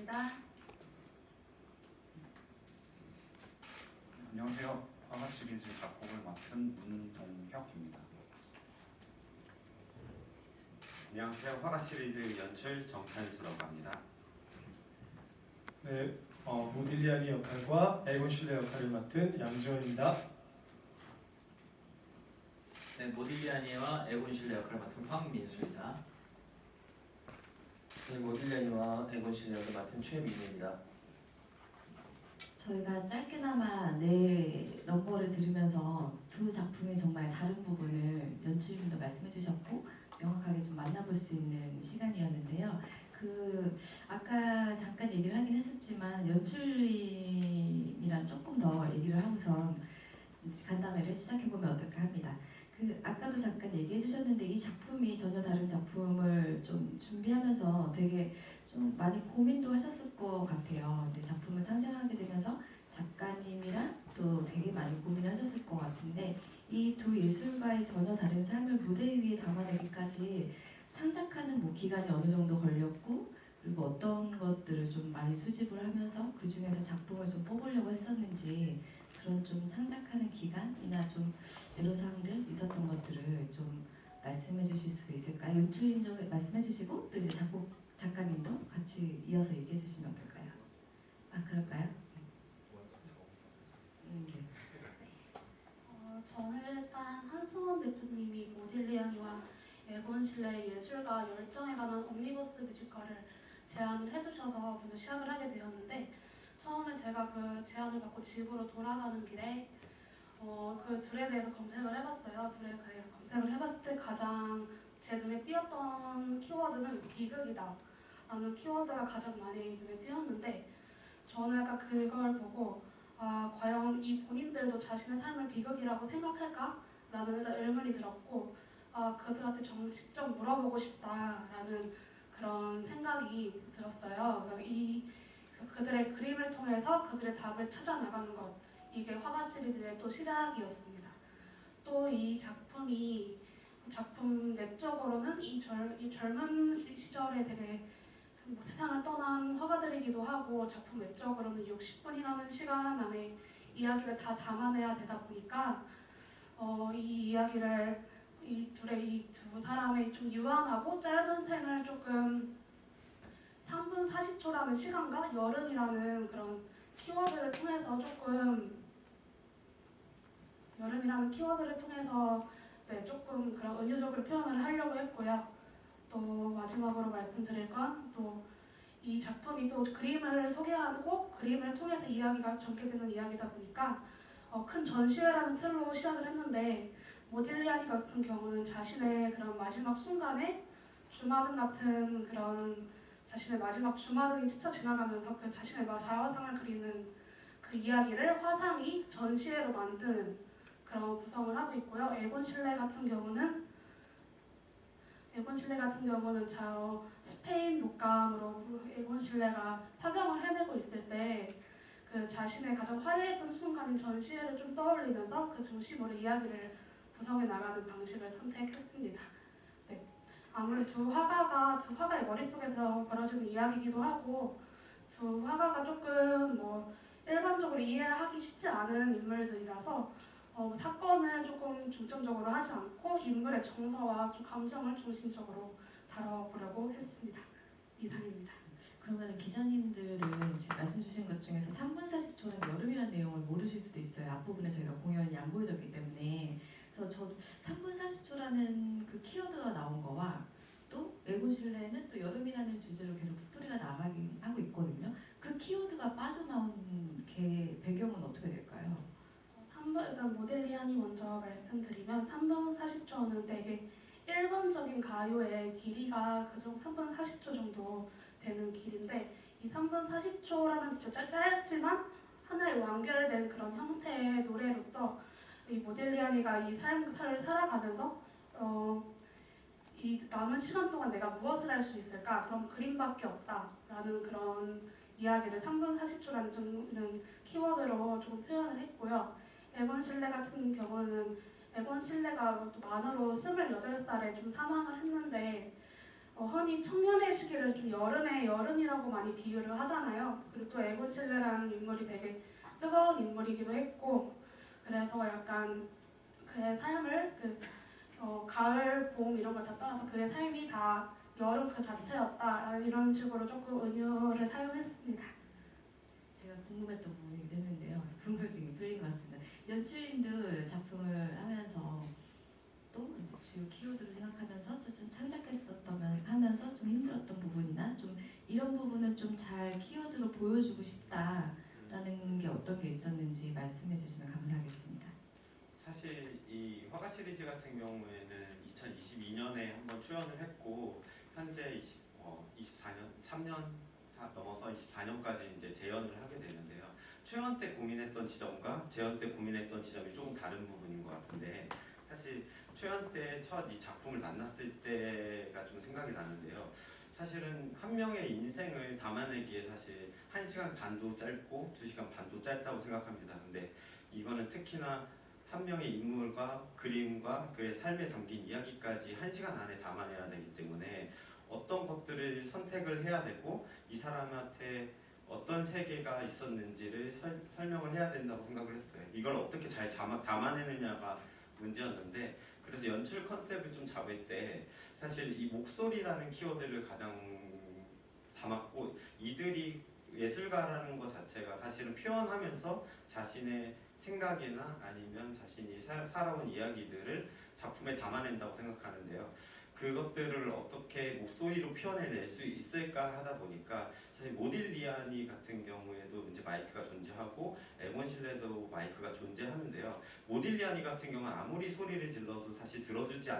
반갑습니다. 안녕하세요. 화가 시리즈 작곡을 맡은 문동혁입니다. 안녕하세요. 화가 시리즈 연출 정찬수라고 합니다. 네, 모딜리아니 역할과 에곤 실레 역할을 맡은 양지원입니다. 네, 모딜리아니와 에곤 실레 역할을 맡은 황민수입니다. 네, 모딜리아니와 에곤 실레 역을 맡은 최민우입니다. 저희가 짧게나마 네 넘버를 들으면서 두 작품의 정말 다른 부분을 연출님도 말씀해 주셨고 명확하게 좀 만나볼 수 있는 시간이었는데요. 아까 잠깐 얘기를 하긴 했었지만 연출님이랑 조금 더 얘기를 하고선 간담회를 시작해보면 어떨까 합니다. 아까도 잠깐 얘기해 주셨는데 이 작품이 전혀 다른 작품을 좀 준비하면서 되게 좀 많이 고민도 하셨을 것 같아요. 근데 작품을 탄생하게 되면서 작가님이랑 또 되게 많이 고민하셨을 것 같은데 이 두 예술가의 전혀 다른 삶을 무대 위에 담아내기까지 창작하는 기간이 어느 정도 걸렸고 그리고 어떤 것들을 좀 많이 수집을 하면서 그 중에서 작품을 좀 뽑으려고 했었는지 그런 좀 창작하는 기간이나 좀 애로사항들 있었던 것들을 좀 말씀해 주실 수 있을까요? 연출님 좀 말씀해 주시고 또 이제 작가님도 같이 이어서 얘기해 주시면 어떨까요? 그럴까요? 네. 저는 일단 한승원 대표님이 모딜리아니와 에곤 실레의 예술가 열정에 관한 옴니버스 뮤지컬을 제안을 해주셔서 먼저 시작을 하게 되었는데 처음에 제가 그 제안을 받고 집으로 돌아가는 길에 그 둘에 대해서 검색을 해봤어요. 둘에 대해서 검색을 해봤을 때 가장 제 눈에 띄었던 키워드는 비극이다 라는 키워드가 가장 많이 눈에 띄었는데 저는 약간 그걸 보고 과연 이 본인들도 자신의 삶을 비극이라고 생각할까? 라는 일단 의문이 들었고 그들한테 직접 물어보고 싶다라는 그런 생각이 들었어요. 그래서 그들의 그림을 통해서 그들의 답을 찾아나가는 것 이게 화가 시리즈의 또 시작이었습니다. 또 이 작품 내적으로는 이 젊은 시절에 되게 세상을 떠난 화가들이기도 하고 작품 외적으로는 60분이라는 시간 안에 이야기를 다 담아내야 되다 보니까 이 이야기를 이 두 사람의 좀 유한하고 짧은 생을 조금 3분 40초라는 시간과 여름이라는 그런 키워드를 통해서 조금 그런 은유적으로 표현을 하려고 했고요. 또 마지막으로 말씀드릴 건 또 이 작품이 또 그림을 소개하고 그림을 통해서 이야기가 전개되는 이야기다 보니까 큰 전시회라는 틀로 시작을 했는데 모딜리아니 같은 경우는 자신의 그런 마지막 순간에 주마등 같은 그런 자신의 마지막 주마등이 스쳐 지나가면서 그 자신의 자화상을 그리는 그 이야기를 화상이 전시회로 만드는 그런 구성을 하고 있고요. 에곤 실레 같은 경우는 스페인 독감으로 에곤 실레가 사경을 헤매고 있을 때 그 자신의 가장 화려했던 순간인 전시회를 좀 떠올리면서 그 중심으로 이야기를 구성해 나가는 방식을 선택했습니다. 네. 아무래도 두 화가의 머릿속에서 벌어지는 이야기이기도 하고 두 화가가 조금 일반적으로 이해를 하기 쉽지 않은 인물들이라서 사건을 조금 중점적으로 하지 않고 인물의 정서와 좀 감정을 중심적으로 다뤄보려고 했습니다. 이상입니다. 그러면 기자님들은 지금 말씀 주신 것 중에서 3분 40초는 여름이라는 내용을 모르실 수도 있어요. 앞부분에 저희가 공연이 안 보여졌기 때문에. 그래서 저 3분 40초라는 그 키워드가 나온 거와 또 에곤 실레는 또 여름이라는 주제로 계속 스토리가 나가긴 하고 있거든요. 그 키워드가 빠져나온 배경은 어떻게 될까요? 일단 모델리안이 먼저 말씀드리면 3분 40초는 되게 일반적인 가요의 길이가 그중 3분 40초 정도 되는 길인데 이 3분 40초라는 진짜 짧지만 하나의 완결된 그런 형태의 노래로서 이 모델리아니가 이 삶을 살아가면서 이 남은 시간 동안 내가 무엇을 할 수 있을까? 그럼 그림밖에 없다라는 그런 이야기를 3분 40초라는 키워드로 좀 표현을 했고요. 에곤 실레 같은 경우는 에곤 실레가 또 만으로 28살에 좀 사망을 했는데 흔히 청년의 시기를 좀 여름의 여름이라고 많이 비유를 하잖아요. 그리고 또 에곤 실레라는 인물이 되게 뜨거운 인물이기도 했고, 그래서 약간 그의 삶을 가을, 봄 이런 걸 다 떠나서 그의 삶이 다 여름 그 자체였다 이런 식으로 조금 은유를 사용했습니다. 제가 궁금했던 부분이 됐는데요. 궁금증이 풀린 것 같습니다. 연출님도 작품을 하면서 또 이제 주요 키워드를 생각하면서 좀 창작했었던 하면서 좀 힘들었던 부분이나 좀 이런 부분은 좀 잘 키워드로 보여주고 싶다라는 게 어떤 게 있었는지 말씀해 주시면 감사하겠습니다. 사실 이 화가 시리즈 같은 경우에는 2022년에 한번 출연을 했고 현재 24년 3년 다 넘어서 24년까지 이제 재연을 하게 되는데요. 출연 때 고민했던 지점과 재연 때 고민했던 지점이 조금 다른 부분인 것 같은데 사실 출연 때 첫 이 작품을 만났을 때가 좀 생각이 나는데요. 사실은 한 명의 인생을 담아내기에 사실 1시간 반도 짧고 2시간 반도 짧다고 생각합니다. 근데 이거는 특히나 한 명의 인물과 그림과 그의 삶에 담긴 이야기까지 1시간 안에 담아내야 되기 때문에 어떤 것들을 선택을 해야 되고 이 사람한테 어떤 세계가 있었는지를 설명을 해야 된다고 생각을 했어요. 이걸 어떻게 잘 담아내느냐가 문제였는데 그래서 연출 컨셉을 좀 잡을 때 사실 이 목소리라는 키워드를 가장 담았고 이들이 예술가라는 것 자체가 사실은 표현하면서 자신의 생각이나 아니면 자신이 살아온 이야기들을 작품에 담아낸다고 생각하는데요. 그것들을 어떻게 목소리로 표현해낼 수 있을까 하다 보니까 사실 모딜리아니 같은 경우에도 이제 마이크가 존재하고 에곤 실레도 마이크가 존재하는데요. 모딜리아니 같은 경우는 아무리 소리를 질러도 사실 들어주지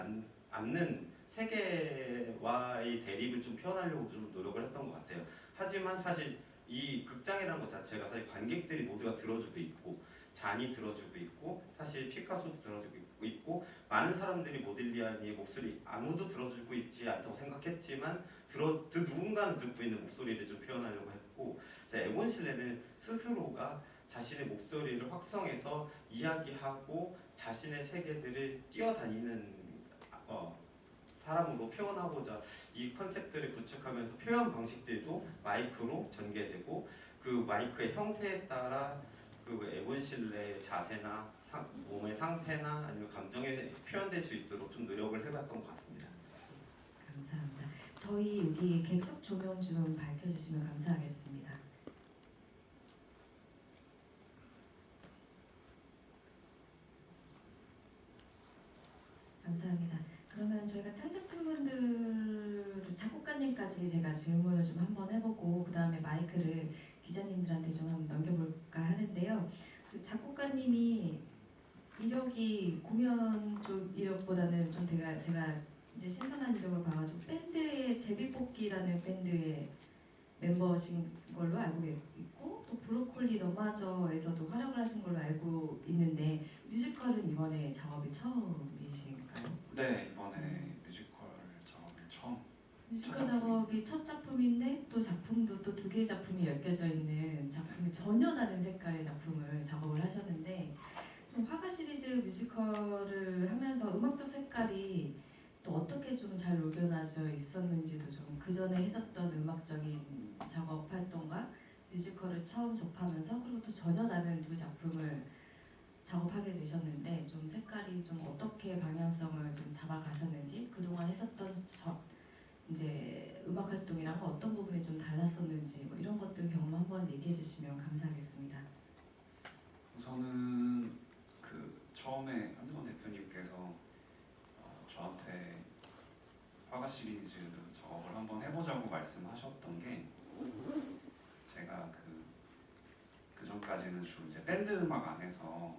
않는 세계와의 대립을 좀 표현하려고 좀 노력을 했던 것 같아요. 하지만 사실 이 극장이라는 것 자체가 사실 관객들이 모두가 들어주고 있고 잔이 들어주고 있고 사실 피카소도 들어주고 있고 많은 사람들이 모딜리아니의 목소리 아무도 들어주고 있지 않다고 생각했지만 누군가는 듣고 있는 목소리를 좀 표현하려고 했고 에곤 실레는 스스로가 자신의 목소리를 확성해서 이야기하고 자신의 세계들을 뛰어다니는 사람으로 표현하고자 이 컨셉들을 구축하면서 표현 방식들도 마이크로 전개되고 그 마이크의 형태에 따라 그 에곤 실레의 자세나 몸의 상태나 아니면 감정에 표현될 수 있도록 좀 노력을 해봤던 것 같습니다. 감사합니다. 저희 여기 객석 조명 좀 밝혀주시면 감사하겠습니다. 감사합니다. 그러면 저희가 창작진분들 작곡가님까지 제가 질문을 좀 한번 해보고 그 다음에 마이크를 기자님들한테 좀 한번 넘겨볼까 하는데요. 그 작곡가님이 이력이 공연 쪽 이력보다는 좀 제가 이제 신선한 이력을 봐가지고 밴드의 제비뽑기라는 밴드의 멤버신 걸로 알고 있고 또 브로콜리 너마저에서도 활약을 하신 걸로 알고 있는데 뮤지컬은 이번에 작업이 처음이신가요? 네, 이번에 뮤지컬 작업이 처음. 뮤지컬 첫 작품이. 작업이 첫 작품인데 또 작품도 또 두 개의 작품이 엮여져 있는 작품이 전혀 다른 색깔의 작품을 작업을 하셨는데 좀 화가 시리즈 뮤지컬을 하면서 음악적 색깔이 또 어떻게 좀 잘 녹여놔져 있었는지도 좀 그 전에 했었던 음악적인 작업 활동과 뮤지컬을 처음 접하면서 그리고 또 전혀 다른 두 작품을 작업하게 되셨는데 좀 색깔이 좀 어떻게 방향성을 좀 잡아가셨는지 그동안 했었던 이제 음악 활동이랑 어떤 부분이 좀 달랐었는지 뭐 이런 것들 경험 한번 얘기해 주시면 감사하겠습니다. 우선은 처음에 한지원 대표님께서 저한테 화가 시리즈 작업을 한번 해보자고 말씀하셨던 게 제가 그 전까지는 주로 이제 밴드 음악 안에서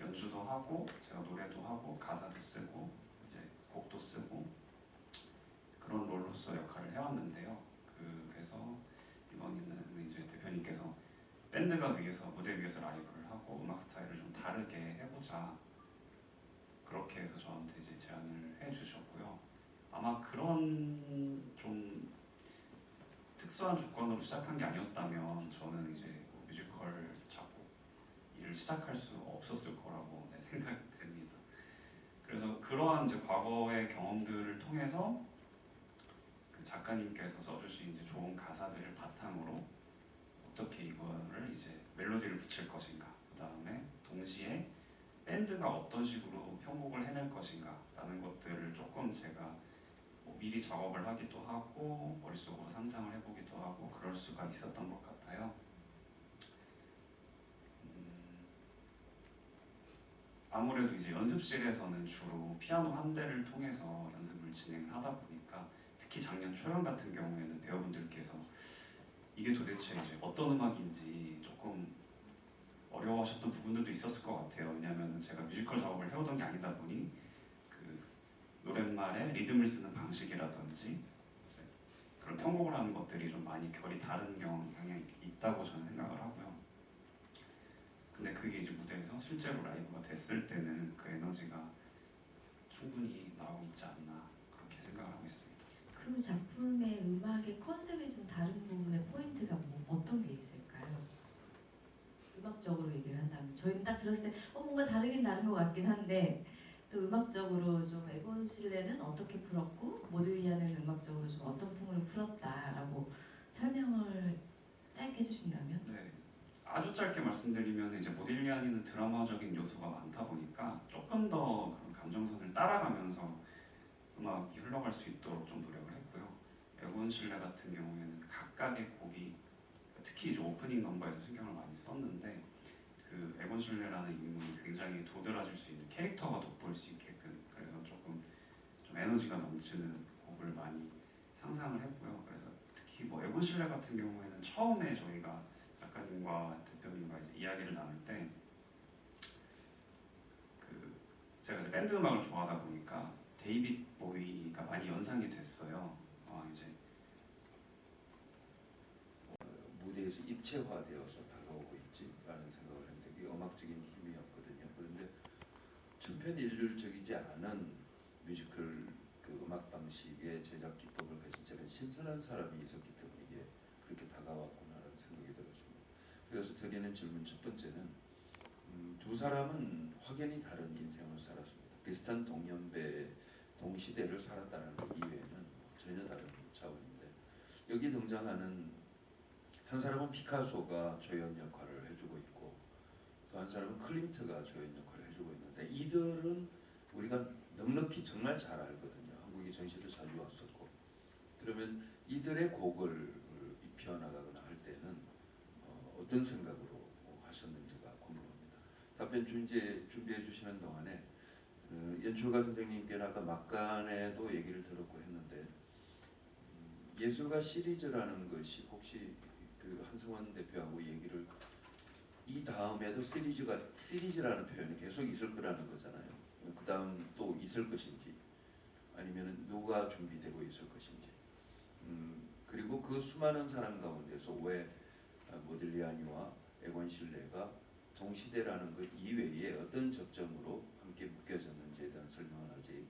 연주도 하고 제가 노래도 하고 가사도 쓰고 이제 곡도 쓰고 그런 롤로서 역할을 해왔는데요. 그래서 이번에는 이제 대표님께서 밴드가 무대 위에서 라이브를 하고 음악 스타일을 좀 다르게 해보자 그렇게 해서 저한테 이제 제안을 해주셨고요. 아마 그런 좀 특수한 조건으로 시작한 게 아니었다면 저는 이제 뮤지컬 작곡 일을 시작할 수 없었을 거라고 생각이 됩니다. 그래서 그러한 이제 과거의 경험들을 통해서 작가님께서 써주신 이제 좋은 가사들을 바탕으로 어떻게 이거를 이제 멜로디를 붙일 것인가, 그 다음에 동시에 밴드가 어떤 식으로 편곡을 해낼 것인가라는 것들을 조금 제가 뭐 미리 작업을 하기도 하고 머릿속으로 상상을 해보기도 하고 그럴 수가 있었던 것 같아요. 아무래도 이제 연습실에서는 주로 피아노 한 대를 통해서 연습을 진행을 하다 보니까 특히 작년 초연 같은 경우에는 배우분들께서 이게 도대체 이제 어떤 음악인지 조금 어려워하셨던 부분들도 있었을 것 같아요. 왜냐하면 제가 뮤지컬 작업을 해오던 게 아니다 보니 그 노랫말에 리듬을 쓰는 방식이라든지 그런 편곡을 하는 것들이 좀 많이 결이 다른 경향이 있다고 저는 생각을 하고요. 근데 그게 이제 무대에서 실제로 라이브가 됐을 때는 그 에너지가 충분히 나오고 있지 않나 그렇게 생각을 하고 있습니다. 그 작품의 음악의 컨셉이 좀 다른 부분의 포인트가 뭐 어떤 게 있을까요? 음악적으로 얘기를 한다면 저희는 딱 들었을 때 뭔가 다르긴 다른 것 같긴 한데 또 음악적으로 좀 에곤 실레는 어떻게 풀었고 모딜리아는 음악적으로 좀 어떤 풍으로 풀었다라고 설명을 짧게 해주신다면? 네, 아주 짧게 말씀드리면 이제 모딜리아니는 드라마적인 요소가 많다 보니까 조금 더 그런 감정선을 따라가면서 음악이 흘러갈 수 있도록 좀 노력을 했고요. 에곤 실레 같은 경우에는 각각의 곡이 특히 이제 오프닝 넘버에서 신경을 많이 썼는데 그 에곤 실레라는 인물이 굉장히 도드라질 수 있는 캐릭터가 돋보일 수 있게끔 그래서 조금 좀 에너지가 넘치는 곡을 많이 상상을 했고요. 그래서 특히 뭐 에곤 실레 같은 경우에는 처음에 저희가 작가님과 대표님과 이제 이야기를 나눌 때 그 제가 이제 밴드 음악을 좋아하다 보니까 데이빗 보위가 많이 연상이 됐어요. 이제 무대에서 입체화되어서 다가오고 있지라는 생각을 했는데 그게 음악적인 힘이었거든요. 그런데 천편일률적이지 않은 뮤지컬 그 음악 방식의 제작 기법을 가진 저는 신선한 사람이 있었기 때문에 이게 그렇게 다가왔구나라는 생각이 들었습니다. 그래서 드리는 질문 첫 번째는 두 사람은 확연히 다른 인생을 살았습니다. 비슷한 동년배, 동시대를 살았다는 것 이외에는 전혀 다른 차원인데 여기 등장하는 한 사람은 피카소가 조연 역할을 해주고 있고 또 한 사람은 클림트가 조연 역할을 해주고 있는데 이들은 우리가 넉넉히 정말 잘 알거든요. 한국에 전시도 자주 왔었고 그러면 이들의 곡을 입혀나가거나 할 때는 어떤 생각으로 하셨는지가 궁금합니다. 답변 준비해 주시는 동안에 연출가 선생님께는 아까 막간에도 얘기를 들었고 했는데 예술가 시리즈라는 것이 혹시 그 한승원 대표하고 얘기를 이 다음에도 시리즈라는 표현이 계속 있을 거라는 거잖아요. 그 다음 또 있을 것인지 아니면 누가 준비되고 있을 것인지 그리고 그 수많은 사람 가운데서 왜 모딜리아니와 에곤 실레가 동시대라는 것 이외에 어떤 접점으로 함께 묶여졌는지에 대한 설명은 아직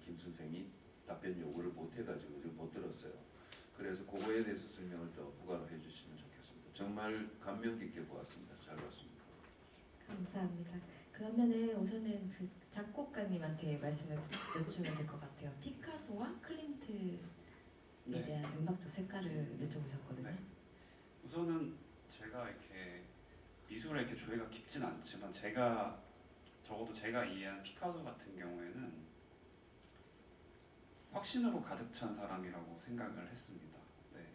김 선생이 답변 요구를 못 해가지고 못 들었어요. 그래서 그거에 대해서 설명을 더 부가로 해주시면 좋겠습니다. 정말 감명 깊게 보았습니다. 잘 봤습니다. 감사합니다. 그러면은 우선은 그 작곡가님한테 말씀을 여쭈면 될 것 같아요. 피카소와 클림트에 네. 대한 음악적 색깔을 여쭤보셨거든요. 네. 우선은 제가 이렇게 미술에 이렇게 조예가 깊진 않지만 적어도 제가 이해한 피카소 같은 경우에는 확신으로 가득 찬 사람이라고 생각을 했습니다. 네.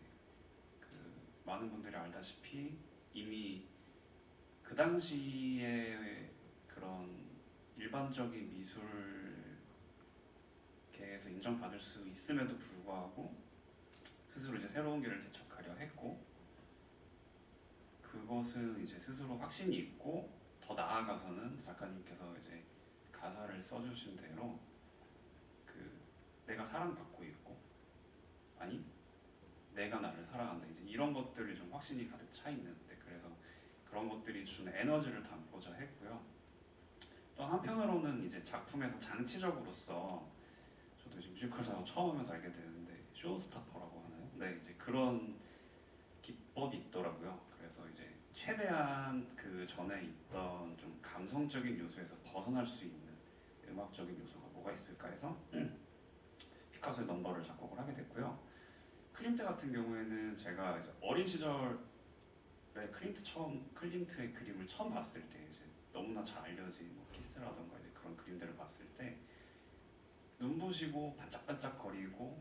많은 분들이 알다시피 이미 그 당시에 그런 일반적인 미술계에서 인정받을 수 있음에도 불구하고 스스로 이제 새로운 길을 개척하려 했고 그것은 이제 스스로 확신이 있고 더 나아가서는 작가님께서 이제 가사를 써주신 대로 내가 사랑받고 있고 아니 내가 나를 사랑한다 이제 이런 것들이 좀 확신이 가득 차 있는데 그래서 그런 것들이 주는 에너지를 담고자 했고요. 또 한편으로는 이제 작품에서 장치적으로서 저도 이제 뮤지컬 작업 처음 하면서 알게 되는데 쇼스타퍼라고 하나요? 네 이제 그런 기법이 있더라고요. 그래서 이제 최대한 그 전에 있던 좀 감성적인 요소에서 벗어날 수 있는 음악적인 요소가 뭐가 있을까 해서 피카소의 넘버를 작곡을 하게 됐고요. 클림트 같은 경우에는 제가 이제 어린 시절에 클림트의 그림을 처음 봤을 때 이제 너무나 잘 알려진 뭐 키스라던가 이제 그런 그림들을 봤을 때 눈부시고 반짝반짝거리고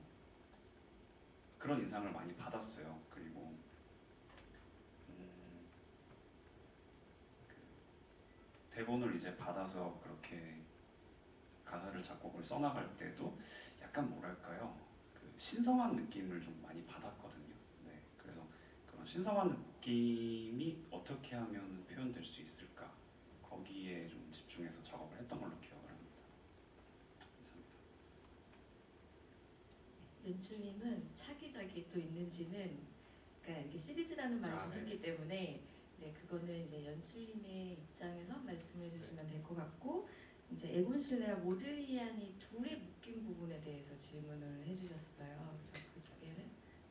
그런 인상을 많이 받았어요. 그리고 그 대본을 이제 받아서 그렇게 가사를 작곡을 써나갈 때도 약간 뭐랄까요, 그 신성한 느낌을 좀 많이 받았거든요. 네, 그래서 그런 신성한 느낌이 어떻게 하면 표현될 수 있을까, 거기에 좀 집중해서 작업을 했던 걸로 기억을 합니다. 감사합니다. 연출님은 차기작이 또 있는지는, 그러니까 이렇게 시리즈라는 말을 아, 네. 붙였기 때문에 네, 그거는 이제 연출님의 입장에서 말씀해 주시면 될 것 같고, 이제 에곤 실레와 모들리안이 둘이 묶인 부분에 대해서 질문을 해주셨어요. 그래서 그 두 개를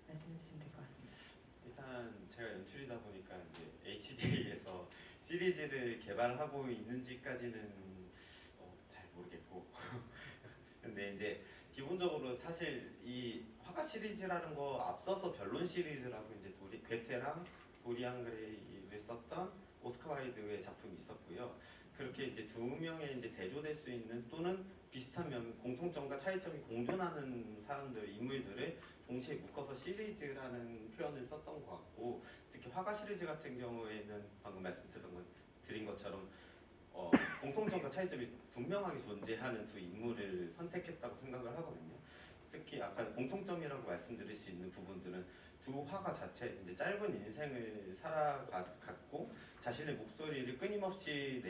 말씀해 주시면 될 것 같습니다. 일단 제가 연출이다 보니까 이제 HJ에서 시리즈를 개발하고 있는지까지는 잘 모르겠고 근데 이제 기본적으로 사실 이 화가 시리즈라는 거 앞서서 변론 시리즈라고 이제 괴테랑 도리안 그레이를 썼던 오스카 와일드의 작품이 있었고요. 그렇게 이제 두 명의 이제 대조될 수 있는 또는 비슷한 공통점과 차이점이 공존하는 사람들, 인물들을 동시에 묶어서 시리즈라는 표현을 썼던 것 같고, 특히 화가 시리즈 같은 경우에는 방금 드린 것처럼 공통점과 차이점이 분명하게 존재하는 두 인물을 선택했다고 생각을 하거든요. 특히 아까 공통점이라고 말씀드릴 수 있는 부분들은 두 화가 자체 이제 짧은 인생을 살아갔고 자신의 목소리를 끊임없이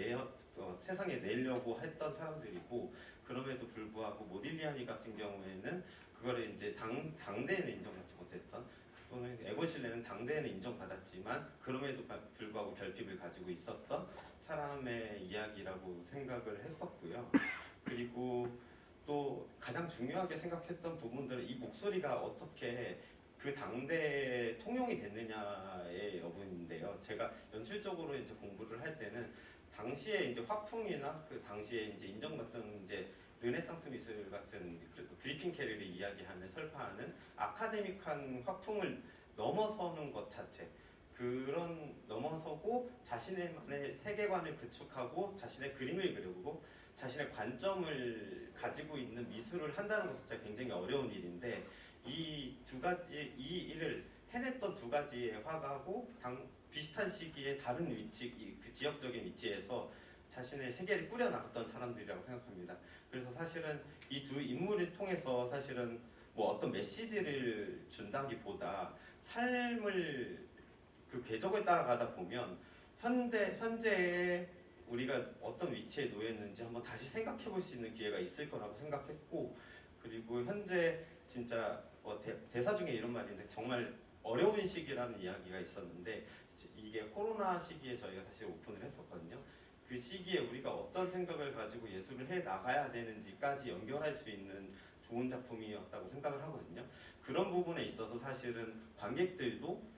세상에 내려고 했던 사람들이고, 그럼에도 불구하고 모딜리아니 같은 경우에는 그거를 이제 당대에는 인정받지 못했던, 또는 에곤 실레는 당대에는 인정받았지만 그럼에도 불구하고 결핍을 가지고 있었던 사람의 이야기라고 생각을 했었고요. 그리고 또 가장 중요하게 생각했던 부분들은 이 목소리가 어떻게 그 당대에 통용이 됐느냐의 여부인데요. 제가 연출적으로 이제 공부를 할 때는 당시에 이제 화풍이나 그 당시에 이제 인정받던 이제 르네상스 미술 같은 그리핀 캐럴이 이야기하는 설파하는 아카데믹한 화풍을 넘어서는 것 자체, 그런 넘어서고 자신의 세계관을 구축하고 자신의 그림을 그리고 자신의 관점을 가지고 있는 미술을 한다는 것 자체가 굉장히 어려운 일인데, 이 일을 해냈던 두 가지의 화가고 비슷한 시기에 다른 위치, 그 지역적인 위치에서 자신의 세계를 꾸려나갔던 사람들이라고 생각합니다. 그래서 사실은 이 두 인물을 통해서 사실은 뭐 어떤 메시지를 준다기보다 삶을 그 궤적을 따라가다 보면 현재의 우리가 어떤 위치에 놓였는지 한번 다시 생각해 볼 수 있는 기회가 있을 거라고 생각했고, 그리고 현재 진짜 대사 중에 이런 말인데 정말 어려운 시기라는 이야기가 있었는데, 이게 코로나 시기에 저희가 사실 오픈을 했었거든요. 그 시기에 우리가 어떤 생각을 가지고 예술을 해 나가야 되는지까지 연결할 수 있는 좋은 작품이었다고 생각을 하거든요. 그런 부분에 있어서 사실은 관객들도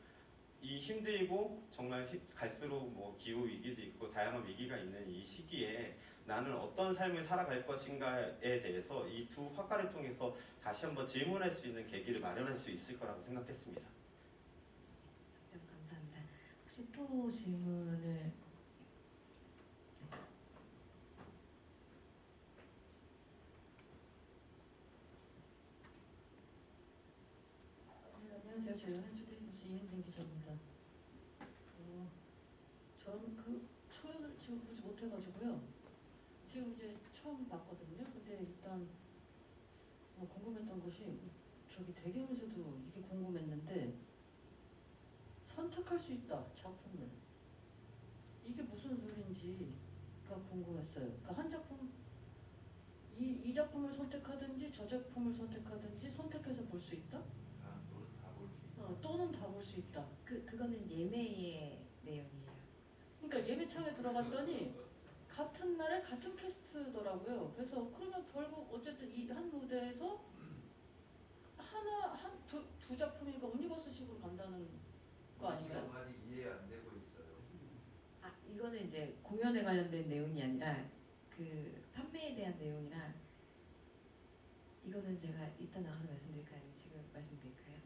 이 힘들고 정말 갈수록 뭐 기후 위기도 있고 다양한 위기가 있는 이 시기에 나는 어떤 삶을 살아갈 것인가에 대해서 이 두 화가를 통해서 다시 한번 질문할 수 있는 계기를 마련할 수 있을 거라고 생각했습니다. 네, 감사합니다. 혹시 또 질문을 안녕하세요. 저희 연예주대뉴스 이은진 기자입니다. 저는 그 초연을 지금 보지 못해가지고요. 지금 이제 처음 봤거든요. 근데 일단 궁금했던 것이, 저기 대경에서도 이게 궁금했는데, 선택할 수 있다 작품을. 이게 무슨 소리인지가 궁금했어요. 그러니까 한 작품, 이 작품을 선택하든지 저 작품을 선택하든지 선택해서 볼 수 있다? 또는 다 볼 수 있다. 그거는 예매의 내용이에요. 그러니까 예매창에 들어갔더니 같은 날에 같은 캐스트더라고요. 그래서 그러면 결국 어쨌든 이 한 무대에서 두 작품이니까 오니버스식으로 간다는 거 아닌가요? 아직 이해 안 되고 있어요. 아, 이거는 이제 공연에 관련된 내용이 아니라 그 판매에 대한 내용이라, 이거는 제가 이따 나가서 말씀드릴까요? 지금 말씀드릴까요?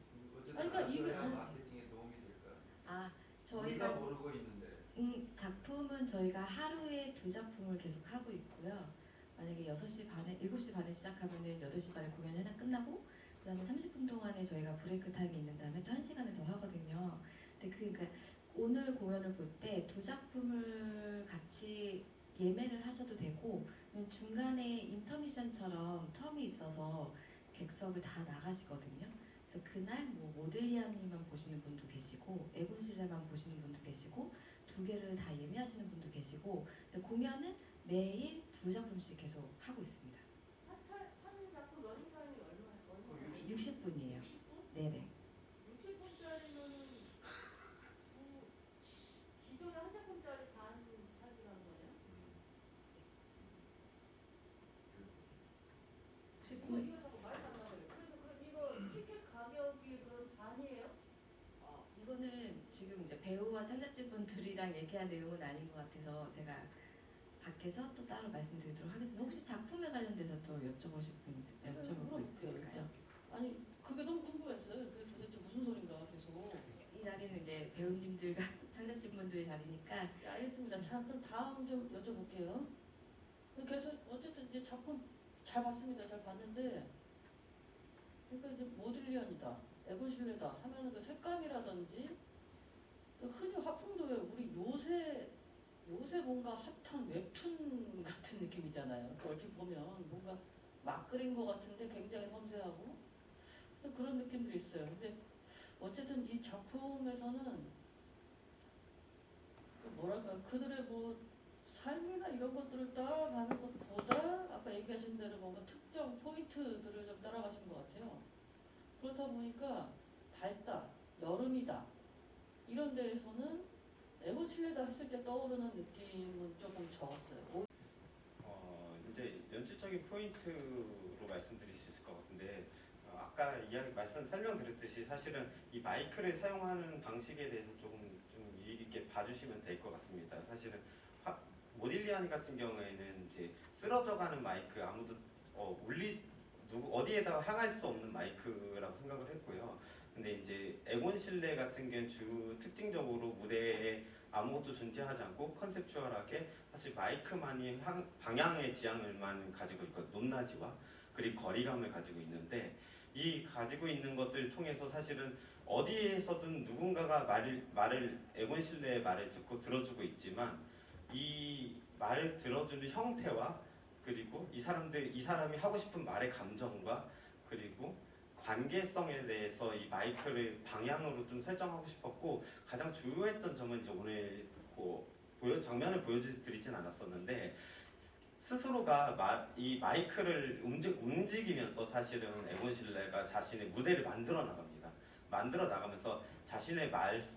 어쨌든 아니, 그러니까 이게- 알아야 마케팅에 도움이 될까? 아, 우리가 저희가 모르고 있는데. 작품은 저희가 하루에 2작품을 계속 하고 있고요. 만약에 6시 반에 7시 반에 시작하면은 8시 반에 공연이 하나 끝나고 그다음에 30분 동안에 저희가 브레이크 타임이 있는 다음에 또 1시간을 더 하거든요. 근데 그러니까 오늘 공연을 볼 때 2작품을 같이 예매를 하셔도 되고 중간에 인터미션처럼 텀이 있어서 객석을 다 나가시거든요. 그래서 그날 뭐 모델리아님만 보시는 분도 계시고 에곤실레만 보시는 분도 계시고 2개를 다 예매하시는 분도 계시고 근데 공연은 매일 2작품씩 계속 하고 있습니다. 하는 작품 러닝 타임이 얼마예요? 60분이에요. 네네. 60분짜리면은 기존에 한 작품짜리 반 타기라는 거예요? 혹시 이거 자꾸 말이 안 나와요. 그래서 그럼 이거 티켓 가격이 그럼 반이에요? 이거는 지금 이제 배우와 창작진분들이랑 얘기한 내용은 아닌 것 같아서 제가 밖에서 또 따로 말씀드리도록 하겠습니다. 혹시 작품에 관련돼서 또 여쭤볼 거 있으실까요? 아니 그게 너무 궁금했어요. 그게 도대체 무슨 소린가 계속. 이 자리는 이제 배우님들과 창작진분들의 자리니까 네, 알겠습니다. 자 그럼 다음 좀 여쭤볼게요. 그래서 어쨌든 이제 작품 잘 봤습니다. 잘 봤는데 그러니까 이제 모딜리언이다, 에곤실레다 하면은 그 색감이라든지 그 흔히 화풍도 우리 요새 뭔가 핫한 웹툰 같은 느낌이잖아요. 그 얼핏 보면 뭔가 막 그린 것 같은데 굉장히 섬세하고 또 그런 느낌들이 있어요. 근데 어쨌든 이 작품에서는 그 뭐랄까 그들의 뭐 삶이나 이런 것들을 따라가는 것보다 아까 얘기하신 대로 뭔가 특정 포인트들을 좀 따라가신 것 같아요. 그렇다 보니까 밝다, 여름이다 이런 데에서는 에곤실레다 했을 때 떠오르는 느낌은 조금 적었어요. 이제 연출적인 포인트로 말씀드릴 수 있을 것 같은데 아까 설명드렸듯이 사실은 이 마이크를 사용하는 방식에 대해서 좀 유의 깊게 봐주시면 될 것 같습니다. 사실은 모딜리아니 같은 경우에는 이제 쓰러져가는 마이크 아무도 어디에다가 향할 수 없는 마이크라고 생각을 했고요. 근데 이제 에곤실레 같은 경우는 특징적으로 무대에 아무것도 존재하지 않고 컨셉추얼하게 사실 마이크만이 방향의 지향을만 가지고 있고 높낮이와 그리고 거리감을 가지고 있는데 이 가지고 있는 것들을 통해서 사실은 어디에서든 누군가가 에곤실레의 말을 듣고 들어주고 있지만 이 말을 들어주는 형태와 그리고 이 사람이 하고 싶은 말의 감정과 그리고 관계성에 대해서 이 마이크를 방향으로 좀 설정하고 싶었고 가장 주요했던 점은 이제 오늘 장면을 보여드리진 않았었는데 스스로가 이 마이크를 움직이면서 사실은 에곤실레가 자신의 무대를 만들어 나갑니다. 만들어 나가면서 자신의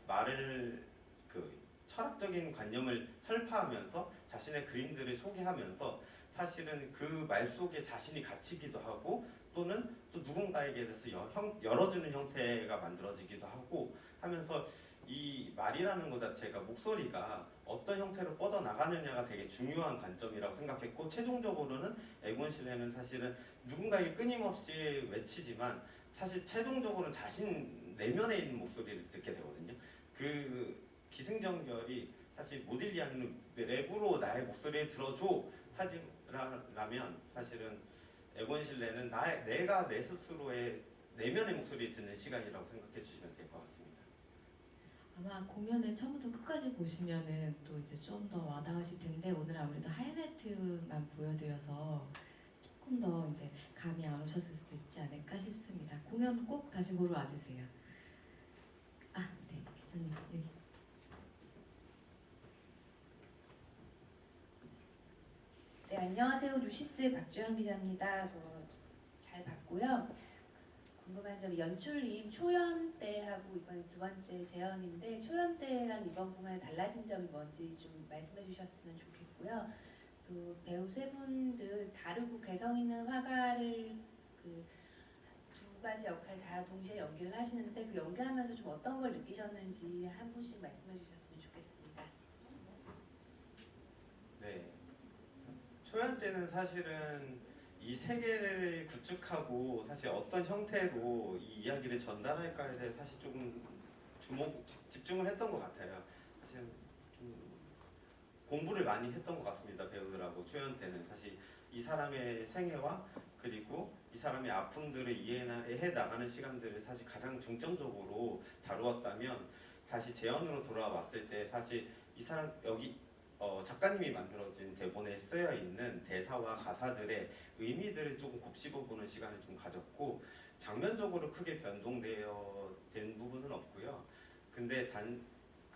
말을 그 철학적인 관념을 설파하면서 자신의 그림들을 소개하면서 사실은 그 말 속에 자신이 갇히기도 하고 또는 또 누군가에게 대해서 열어주는 형태가 만들어지기도 하고 하면서 이 말이라는 것 자체가 목소리가 어떤 형태로 뻗어나가느냐가 되게 중요한 관점이라고 생각했고 최종적으로는 에곤실레는 사실은 누군가에게 끊임없이 외치지만 사실 최종적으로는 자신 내면에 있는 목소리를 듣게 되거든요. 그 기승전결이 사실 모딜리아는 랩으로 나의 목소리를 들어줘 하지라면 사실은 에곤실레는 내가 내 스스로의 내면의 목소리를 듣는 시간이라고 생각해 주시면 될 것 같습니다. 아마 공연을 처음부터 끝까지 보시면은 또 이제 좀 더 와닿으실 텐데 오늘 아무래도 하이라이트만 보여드려서 조금 더 이제 감이 안 오셨을 수도 있지 않을까 싶습니다. 공연 꼭 다시 보러 와주세요. 네, 기자님 여기. 네, 안녕하세요. 뉴시스 박주영 기자입니다. 잘 봤고요. 궁금한 점이 연출님 초연 때하고 이번에 2번째 재연인데 초연 때랑 이번 공연에 달라진 점이 뭔지 좀 말씀해 주셨으면 좋겠고요. 또 배우 세 분들 다르고 개성 있는 화가를 그 두 가지 역할 다 동시에 연기를 하시는데 그 연기하면서 좀 어떤 걸 느끼셨는지 한 분씩 말씀해 주셨으면 좋겠습니다. 네. 초연 때는 사실은 이 세계를 구축하고 사실 어떤 형태로 이 이야기를 전달할까에 대해 사실 조금 집중을 했던 것 같아요. 사실 좀 공부를 많이 했던 것 같습니다. 배우들하고 초연 때는 사실 이 사람의 생애와 그리고 이 사람의 아픔들을 이해해 나가는 시간들을 사실 가장 중점적으로 다루었다면 다시 재현으로 돌아왔을 때 사실 이 사람 여기 작가님이 만들어진 대본에 쓰여 있는 대사와 가사들의 의미들을 조금 곱씹어보는 시간을 좀 가졌고 장면적으로 크게 변동되어 된 부분은 없고요. 근데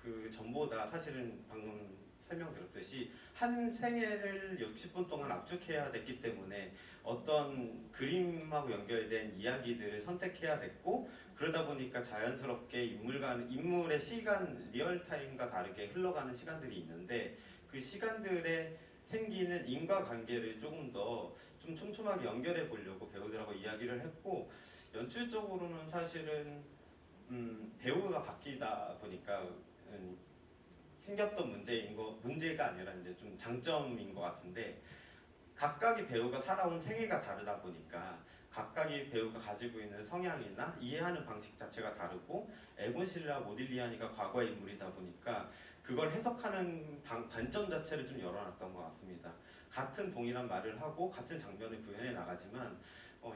그 전보다 사실은 방금 설명드렸듯이 한 생애를 60분 동안 압축해야 됐기 때문에 어떤 그림하고 연결된 이야기들을 선택해야 됐고 그러다 보니까 자연스럽게 인물의 시간 리얼타임과 다르게 흘러가는 시간들이 있는데 그 시간들에 생기는 인과관계를 조금 더 좀 촘촘하게 연결해 보려고 배우들하고 이야기를 했고 연출적으로는 사실은 배우가 바뀌다 보니까 생겼던 문제가 아니라 이제 좀 장점인 것 같은데 각각의 배우가 살아온 생애가 다르다 보니까 각각의 배우가 가지고 있는 성향이나 이해하는 방식 자체가 다르고 에곤 실레와 모딜리아니가 과거의 인물이다 보니까 그걸 해석하는 관점 자체를 좀 열어놨던 것 같습니다. 같은 동일한 말을 하고 같은 장면을 구현해 나가지만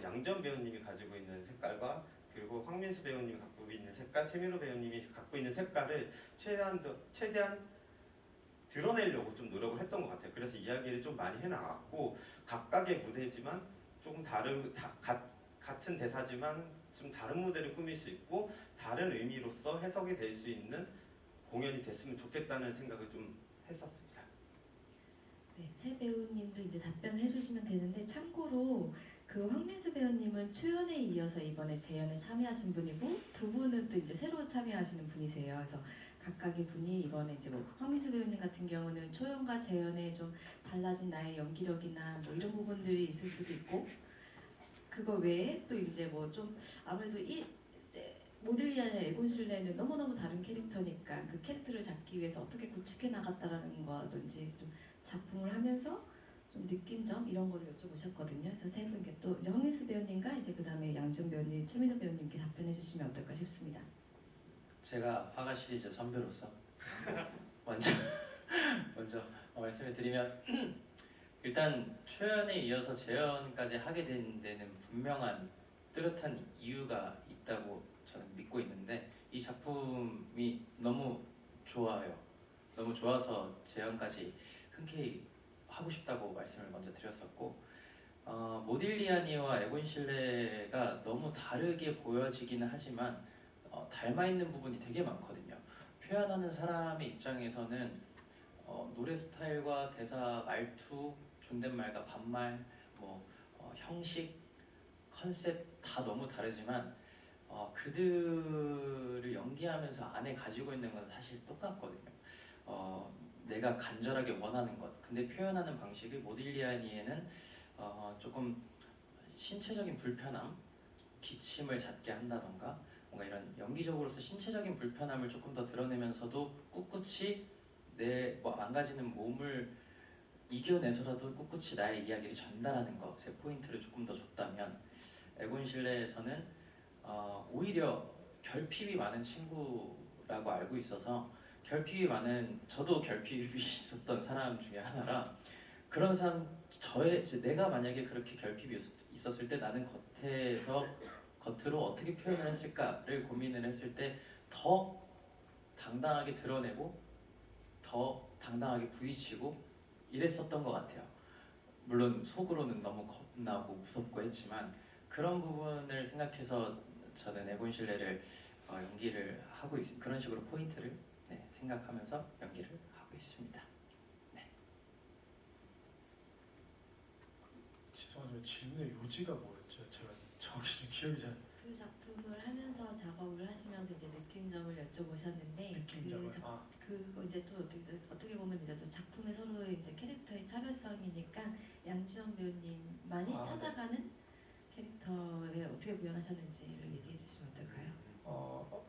양지원 배우님이 가지고 있는 색깔과 그리고 황민수 배우님이 갖고 있는 색깔, 최민호 배우님이 갖고 있는 색깔을 최대한 드러내려고 좀 노력을 했던 것 같아요. 그래서 이야기를 좀 많이 해나갔고 각각의 무대지만 조금 같은 대사지만 좀 다른 무대를 꾸밀 수 있고 다른 의미로서 해석이 될 수 있는 공연이 됐으면 좋겠다는 생각을 좀 했었습니다. 네, 새 배우님도 이제 답변해 주시면 되는데 참고로 그 황민수 배우님은 초연에 이어서 이번에 재연에 참여하신 분이고 두 분은 또 이제 새로 참여하시는 분이세요. 그래서 각각의 분이 이번에 이제 뭐 황민수 배우님 같은 경우는 초연과 재연에 좀 달라진 나의 연기력이나 뭐 이런 부분들이 있을 수도 있고 그거 외에 또 이제 뭐 좀 아무래도 이제 모딜리아나 에곤 실레는 너무너무 다른 캐릭터니까 그 캐릭터를 잡기 위해서 어떻게 구축해 나갔다라는 거라든지 좀 작품을 하면서 좀 느낀 점 이런 거를 여쭤보셨거든요. 그래서 세 분께 또 이제 황민수 배우님과 이제 그 다음에 양준 배우님, 최민호 배우님께 답변해 주시면 어떨까 싶습니다. 제가 화가 시리즈 선배로서 먼저 말씀을 드리면 일단 초연에 이어서 재연까지 하게 된 데는 분명한 뚜렷한 이유가 있다고 저는 믿고 있는데 이 작품이 너무 좋아요. 너무 좋아서 재연까지 흔쾌히 하고 싶다고 말씀을 먼저 드렸었고 모딜리아니와 에곤 실레가 너무 다르게 보여지기는 하지만 닮아 있는 부분이 되게 많거든요. 표현하는 사람의 입장에서는 노래 스타일과 대사, 말투, 존댓말과 반말, 형식, 컨셉 다 너무 다르지만 그들을 연기하면서 안에 가지고 있는 건 사실 똑같거든요. 내가 간절하게 원하는 것. 근데 표현하는 방식이 모딜리아니에는 조금 신체적인 불편함, 기침을 잦게 한다던가 뭔가 이런 연기적으로서 신체적인 불편함을 조금 더 드러내면서도 꿋꿋이 내 망가지는 몸을 이겨내서라도 꿋꿋이 나의 이야기를 전달하는 것에 포인트를 조금 더 줬다면 에곤 실레에서는 오히려 결핍이 많은 친구라고 알고 있어서 결핍이 많은 저도 결핍이 있었던 사람 중에 하나라 그런 사람 내가 만약에 그렇게 결핍이 있었을 때 나는 겉으로 어떻게 표현을 했을까를 고민을 했을 때 더 당당하게 드러내고 더 당당하게 부딪히고 이랬었던 것 같아요. 물론 속으로는 너무 겁나고 무섭고 했지만 그런 부분을 생각해서 저는 에곤 실레를 연기를 하고 있습니다. 그런 식으로 포인트를 생각하면서 연기를 하고 있습니다. 네. 죄송하지만 질문의 요지가 뭐였죠? 제가 정확히 좀 기억이 잘. 두 작품을 하면서 작업을 하시면서 이제 느낀 점을 여쭤보셨는데 느낀 점을 그거 이제 또 어떻게 보면 이제 또 작품의 서로의 이제 캐릭터의 차별성이니까 양지원 배우님만이 찾아가는 캐릭터에 어떻게 구현하셨는지를 얘기해 주시면 어떨까요?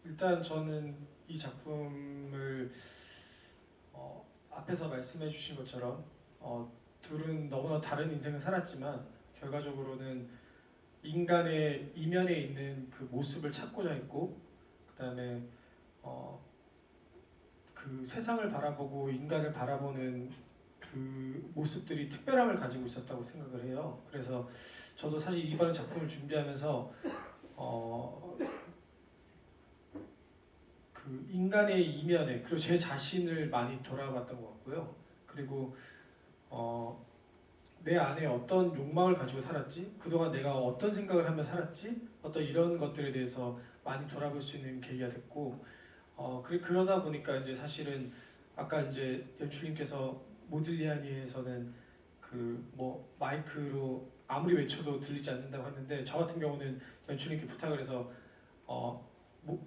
일단 저는 이 작품을 앞에서 말씀해 주신 것처럼 둘은 너무나 다른 인생을 살았지만 결과적으로는 인간의 이면에 있는 그 모습을 찾고자 했고, 그다음에 그 세상을 바라보고 인간을 바라보는 그 모습들이 특별함을 가지고 있었다고 생각을 해요. 그래서 저도 사실 이번 작품을 준비하면서 그 인간의 이면에 그리고 제 자신을 많이 돌아봤던 것 같고요. 그리고 내 안에 어떤 욕망을 가지고 살았지, 그동안 내가 어떤 생각을 하며 살았지, 어떤 이런 것들에 대해서 많이 돌아볼 수 있는 계기가 됐고, 그러다 보니까 이제 사실은 아까 이제 연출님께서 모딜리아니에서는 그 뭐 마이크로 아무리 외쳐도 들리지 않는다고 했는데, 저 같은 경우는 연출님께 부탁을 해서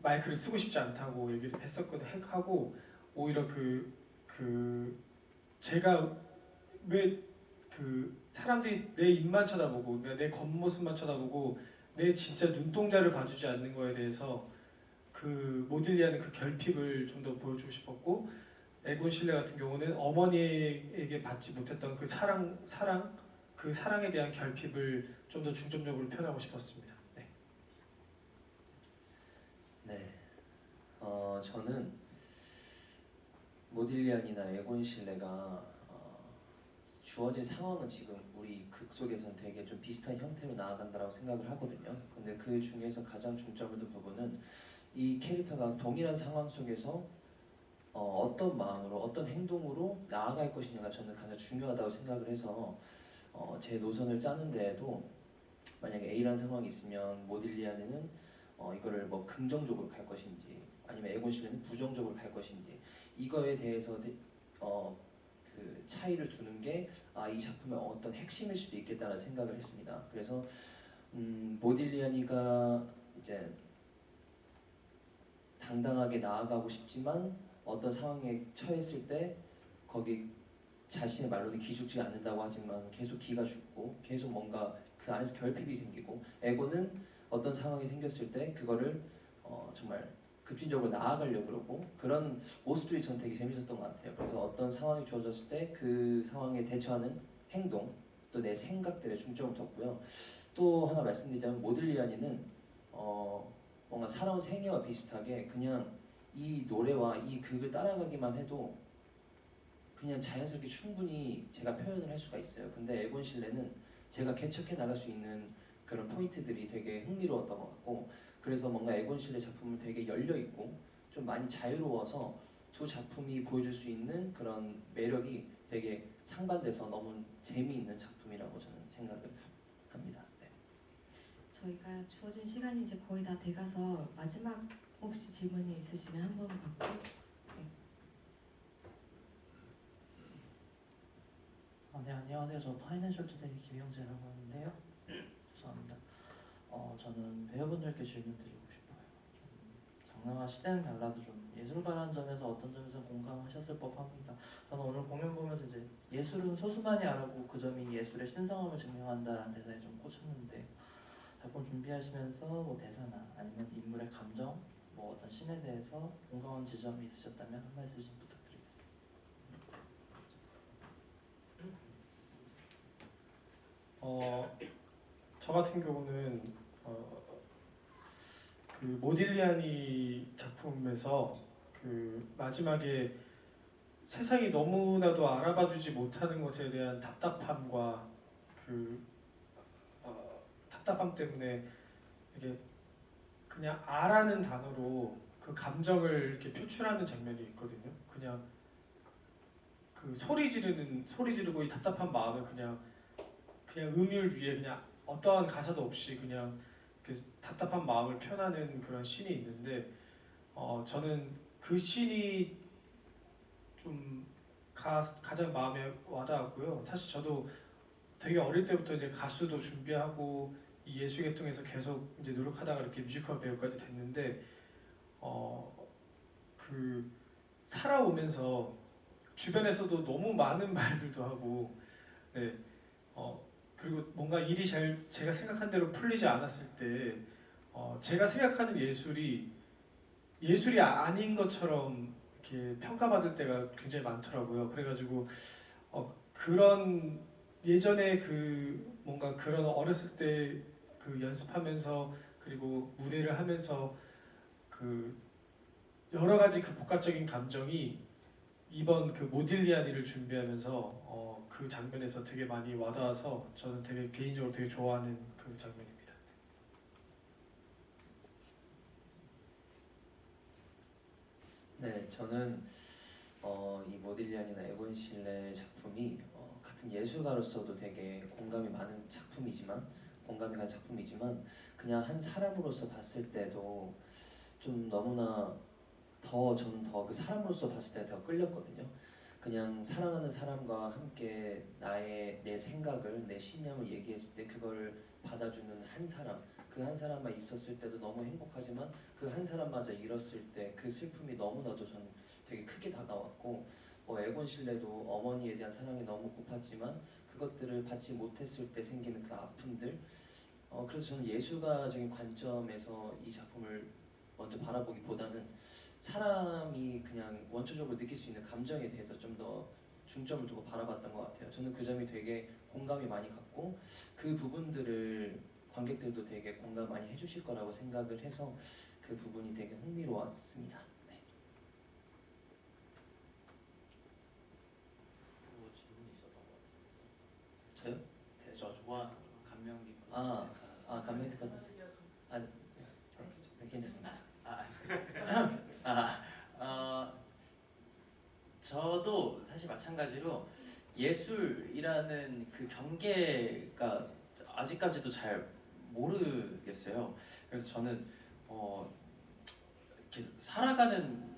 마이크를 쓰고 싶지 않다고 얘기를 했었거든 하고, 오히려 제가 왜 그 사람들이 내 입만 쳐다보고 내 겉모습만 쳐다보고 내 진짜 눈동자를 봐주지 않는 거에 대해서 그 모딜리아는 그 결핍을 좀 더 보여주고 싶었고, 에곤 실레 같은 경우는 어머니에게 받지 못했던 그 그 사랑에 대한 결핍을 좀 더 중점적으로 표현하고 싶었습니다. 네. 네. 저는 모딜리안이나 에곤 실레가 주어진 상황은 지금 우리 극 속에서는 되게 좀 비슷한 형태로 나아간다고 생각을 하거든요. 근데 그 중에서 가장 중점을 둔 부분은 이 캐릭터가 동일한 상황 속에서 어떤 마음으로 어떤 행동으로 나아갈 것이냐가 저는 가장 중요하다고 생각을 해서 제 노선을 짜는 데에도 만약에 A라는 상황이 있으면 모딜리안에는 이거를 뭐 긍정적으로 갈 것인지 아니면 에곤 실레는 부정적으로 갈 것인지 이거에 대해서 그 차이를 두는 게 이 작품의 어떤 핵심일 수도 있겠다는 생각을 했습니다. 그래서 모딜리아니가 이제 당당하게 나아가고 싶지만 어떤 상황에 처했을 때 거기 자신의 말로는 기죽지 않는다고 하지만 계속 기가 죽고 계속 뭔가 그 안에서 결핍이 생기고, 에고는 어떤 상황이 생겼을 때 그거를 정말 급진적으로 나아가려고 그러고, 그런 모습들이 전 되게 재밌었던 것 같아요. 그래서 어떤 상황이 주어졌을 때 그 상황에 대처하는 행동, 또 내 생각들에 중점을 뒀고요. 또 하나 말씀드리자면 모딜리아니는 뭔가 살아온 생애와 비슷하게 그냥 이 노래와 이 극을 따라가기만 해도 그냥 자연스럽게 충분히 제가 표현을 할 수가 있어요. 근데 에곤 실레는 제가 개척해 나갈 수 있는 그런 포인트들이 되게 흥미로웠던 것 같고, 그래서 뭔가 에곤 실레 작품은 되게 열려 있고 좀 많이 자유로워서 두 작품이 보여줄 수 있는 그런 매력이 되게 상반돼서 너무 재미있는 작품이라고 저는 생각을 합니다. 네. 저희가 주어진 시간이 이제 거의 다 돼가서 마지막 혹시 질문이 있으시면 한 번 받고. 네, 안녕하세요. 저 파이낸셜 투데이 김영재라고 하는데요. 죄송합니다. 저는 배우분들께 질문 드리고 싶어요. 장르와 시대는 달라도 좀 예술가라는 점에서 어떤 점에서 공감하셨을 법합니다. 저는 오늘 공연 보면서 이제 예술은 소수만이 알아보고 그 점이 예술의 신성함을 증명한다라는 대사에 좀 꽂혔는데, 작품 준비하시면서 뭐 대사나 아니면 인물의 감정, 뭐 어떤 신에 대해서 공감한 지점이 있으셨다면 한 말씀 좀 부탁드리겠습니다. 저 같은 경우는 그 모딜리아니 작품에서 그 마지막에 세상이 너무나도 알아봐주지 못하는 것에 대한 답답함과 그 답답함 때문에 이게 그냥 아라는 단어로 그 감정을 이렇게 표출하는 장면이 있거든요. 그냥 그 소리 지르고 이 답답한 마음을 그냥 음율 위에 그냥 어떠한 가사도 없이 그냥 그 답답한 마음을 표현하는 그런 씬이 있는데, 저는 그 씬이 좀 가장 마음에 와닿았고요. 사실 저도 되게 어릴 때부터 이제 가수도 준비하고 이 예술 계통에서 계속 이제 노력하다가 이렇게 뮤지컬 배우까지 됐는데, 그 살아오면서 주변에서도 너무 많은 말들도 하고, 네, 그리고 뭔가 일이 제가 생각한 대로 풀리지 않았을 때 제가 생각하는 예술이 아닌 것처럼 이렇게 평가받을 때가 굉장히 많더라고요. 그래가지고 그런 예전에 그 뭔가 그런 어렸을 때 그 연습하면서 그리고 무대를 하면서 그 여러 가지 그 복합적인 감정이 이번 그 모딜리아니를 준비하면서 그 장면에서 되게 많이 와닿아서 저는 되게 개인적으로 되게 좋아하는 그 장면입니다. 네, 저는 이 모딜리안이나 에곤 실레 작품이 같은 예술가로서도 되게 공감이 가는 작품이지만 그냥 한 사람으로서 봤을 때도 좀 너무나 저는 더 그 사람으로서 봤을 때 더 끌렸거든요. 그냥 사랑하는 사람과 함께 내 생각을, 내 신념을 얘기했을 때 그걸 받아주는 한 사람, 그 한 사람만 있었을 때도 너무 행복하지만 그 한 사람마저 잃었을 때 그 슬픔이 너무나도 저는 되게 크게 다가왔고, 에곤 실레도 어머니에 대한 사랑이 너무 고팠지만 그것들을 받지 못했을 때 생기는 그 아픔들, 그래서 저는 예술가적인 관점에서 이 작품을 먼저 바라보기보다는 사람이 그냥 원초적으로 느낄 수 있는 감정에 대해서 좀 더 중점을 두고 바라봤던 것 같아요. 저는 그 점이 되게 공감이 많이 갔고 그 부분들을 관객들도 되게 공감 많이 해주실 거라고 생각을 해서 그 부분이 되게 흥미로웠습니다. 네. 또 질문이 있었던 것 같아요. 저요? 저 좋아하는 감명 깊은 감명 깊었던. 네, 괜찮습니다. 저도 사실 마찬가지로 예술이라는 그 경계가 아직까지도 잘 모르겠어요. 그래서 저는 이렇게 살아가는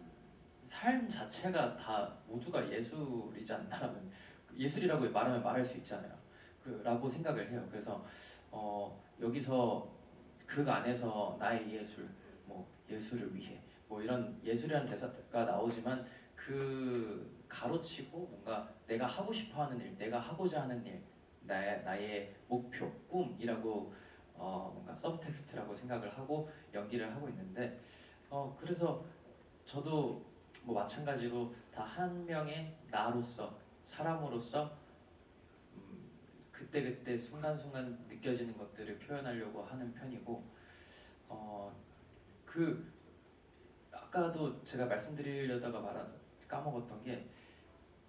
삶 자체가 다 모두가 예술이지 않나라는, 예술이라고 말하면 말할 수 있잖아요. 라고 생각을 해요. 그래서 여기서 그 안에서 나의 예술, 예술을 위해 이런 예술이라는 대사가 나오지만 그 가로치고 뭔가 내가 하고 싶어하는 일, 내가 하고자 하는 일, 나의 목표, 꿈이라고 뭔가 서브텍스트라고 생각을 하고 연기를 하고 있는데, 그래서 저도 마찬가지로 다 한 명의 나로서, 사람으로서 그때그때 순간순간 느껴지는 것들을 표현하려고 하는 편이고, 아까도 제가 말씀드리려다가 까먹었던 게,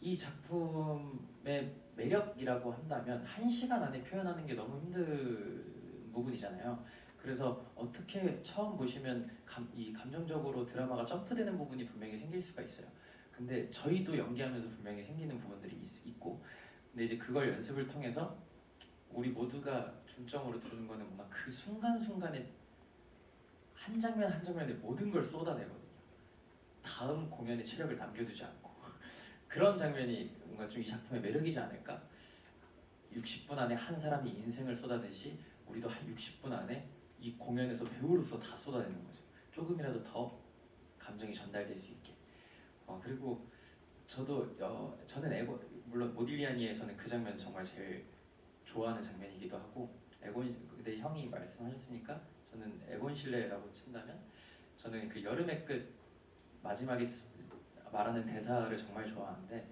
이 작품의 매력이라고 한다면 1시간 안에 표현하는 게 너무 힘든 부분이잖아요. 그래서 어떻게 처음 보시면 이 감정적으로 드라마가 점프되는 부분이 분명히 생길 수가 있어요. 근데 저희도 연기하면서 분명히 생기는 부분들이 있고, 근데 이제 그걸 연습을 통해서 우리 모두가 중점으로 두는 거는 뭔가 그 순간순간에 한 장면 한 장면에 모든 걸 쏟아내거든요. 다음 공연에 체력을 남겨두지 않고 그런 장면이 뭔가 좀 이 작품의 매력이지 않을까? 60분 안에 한 사람이 인생을 쏟아내듯이 우리도 한 60분 안에 이 공연에서 배우로서 다 쏟아내는 거죠. 조금이라도 더 감정이 전달될 수 있게. 그리고 저는 물론 모딜리아니에서는 그 장면 정말 제일 좋아하는 장면이기도 하고, 근데 형이 말씀하셨으니까 저는 에곤 실레라고 친다면 저는 그 여름의 끝 마지막에 말하는 대사를 정말 좋아하는데,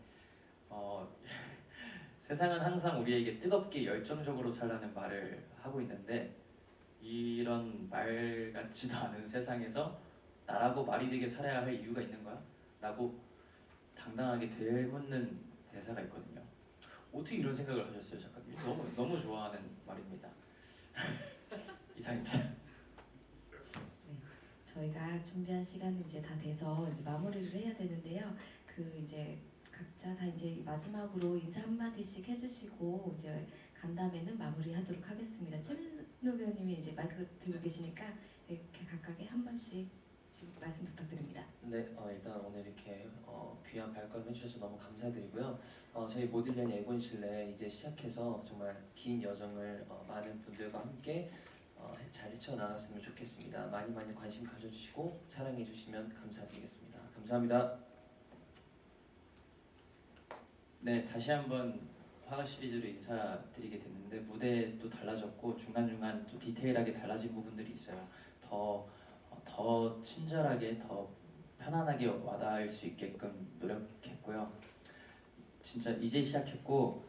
세상은 항상 우리에게 뜨겁게 열정적으로 살라는 말을 하고 있는데, 이런 말 같지도 않은 세상에서 나라고 말이 되게 살아야 할 이유가 있는 거야? 라고 당당하게 되묻는 대사가 있거든요. 어떻게 이런 생각을 하셨어요, 작가님? 너무 좋아하는 말입니다. 이상입니다. 저희가 준비한 시간은 이제 다 돼서 이제 마무리를 해야 되는데요. 이제 각자 다 이제 마지막으로 인사 한마디씩 해주시고 이제 간담회는 마무리하도록 하겠습니다. 최민호 배우님이 이제 마이크 들고 계시니까 이렇게 각각에 한 번씩 지금 말씀 부탁드립니다. 네, 일단 오늘 이렇게 귀한 발걸음 해주셔서 너무 감사드리고요. 저희 모딜리안 에곤 실레 이제 시작해서 정말 긴 여정을 많은 분들과 함께 잘 헤쳐나갔으면 좋겠습니다. 많이 관심 가져주시고 사랑해주시면 감사드리겠습니다. 감사합니다. 네, 다시 한번 화가 시리즈로 인사드리게 됐는데, 무대도 달라졌고 중간중간 또 디테일하게 달라진 부분들이 있어요. 더 친절하게, 더 편안하게 와닿을 수 있게끔 노력했고요. 진짜 이제 시작했고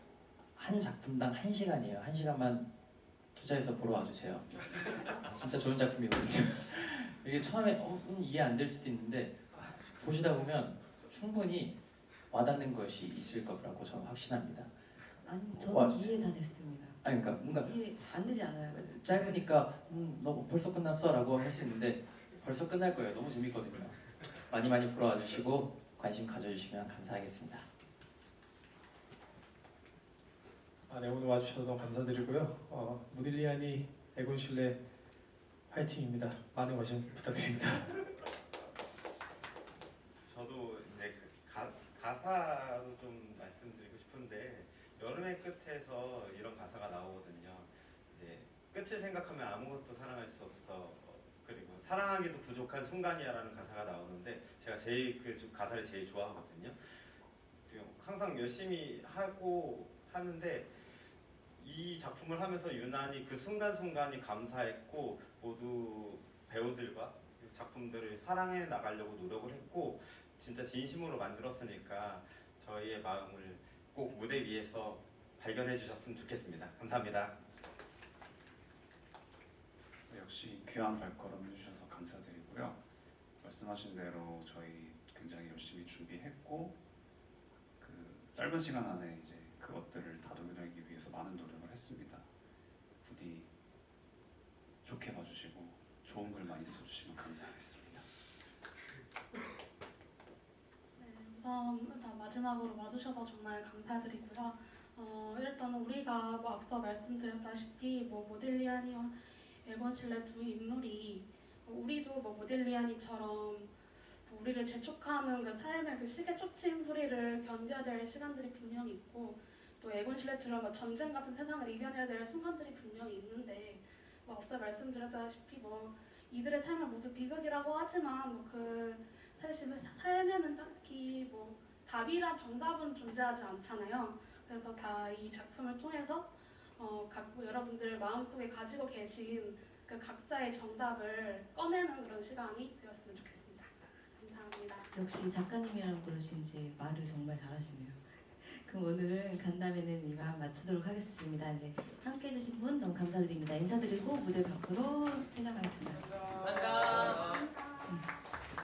한 작품당 1시간이에요. 1시간만 투자해서 보러 와주세요. 진짜 좋은 작품이거든요. 이게 처음에 이해 안 될 수도 있는데 보시다 보면 충분히 와닿는 것이 있을 거라고 저는 확신합니다. 아니 와. 저는 이해 다 됐습니다. 아니 그러니까 뭔가 이해 안 되지 않아요? 짧으니까 너 벌써 끝났어라고 할 수 있는데 벌써 끝날 거예요. 너무 재밌거든요. 많이 많이 보러 와주시고 관심 가져주시면 감사하겠습니다. 네, 오늘 와주셔서 너무 감사드리고요. 모딜리아니 에곤 실레 화이팅입니다. 많은 관심 부탁드립니다. 저도 이제 가사로 좀 말씀드리고 싶은데 여름의 끝에서 이런 가사가 나오거든요. 이제 끝을 생각하면 아무것도 사랑할 수 없어. 그리고 사랑하기도 부족한 순간이야라는 가사가 나오는데 제가 제일 그 가사를 제일 좋아하거든요. 항상 열심히 하고 하는데 이 작품을 하면서 유난히 그 순간순간이 감사했고 모두 배우들과 작품들을 사랑해 나가려고 노력을 했고 진짜 진심으로 만들었으니까 저희의 마음을 꼭 무대 위에서 발견해 주셨으면 좋겠습니다. 감사합니다. 역시 귀한 발걸음 해주셔서 감사드리고요. 말씀하신 대로 저희 굉장히 열심히 준비했고 그 짧은 시간 안에 이제 그것들을 다루기 위해서 많은 노력을 했습니다. 부디 좋게 봐주시고 좋은 글 많이 써주시면 감사하겠습니다. 네, 우선 마지막으로 와주셔서 정말 감사드리고요. 일단 우리가 앞서 말씀드렸다시피 모딜리아니와 에곤 실레 두 인물이 우리도 모딜리아니처럼 우리를 재촉하는 그 삶의 그 시계 쫓김 소리를 견뎌야 될 시간들이 분명히 있고 또 에곤 실레처럼 전쟁 같은 세상을 이겨내야 될 순간들이 분명히 있는데 앞서 말씀드렸다시피 이들의 삶은 모두 비극이라고 하지만 그 사실 삶에는 딱히 답이란 정답은 존재하지 않잖아요. 그래서 다 이 작품을 통해서 여러분들 마음속에 가지고 계신 그 각자의 정답을 꺼내는 그런 시간이 되었으면 좋겠습니다. 감사합니다. 역시 작가님이라고 그러신지 말을 정말 잘하시네요. 그럼 오늘은 간담회는 이만 마치도록 하겠습니다. 이제 함께 해주신 분 너무 감사드립니다. 인사드리고 무대 밖으로 퇴장하겠습니다. 감사합니다.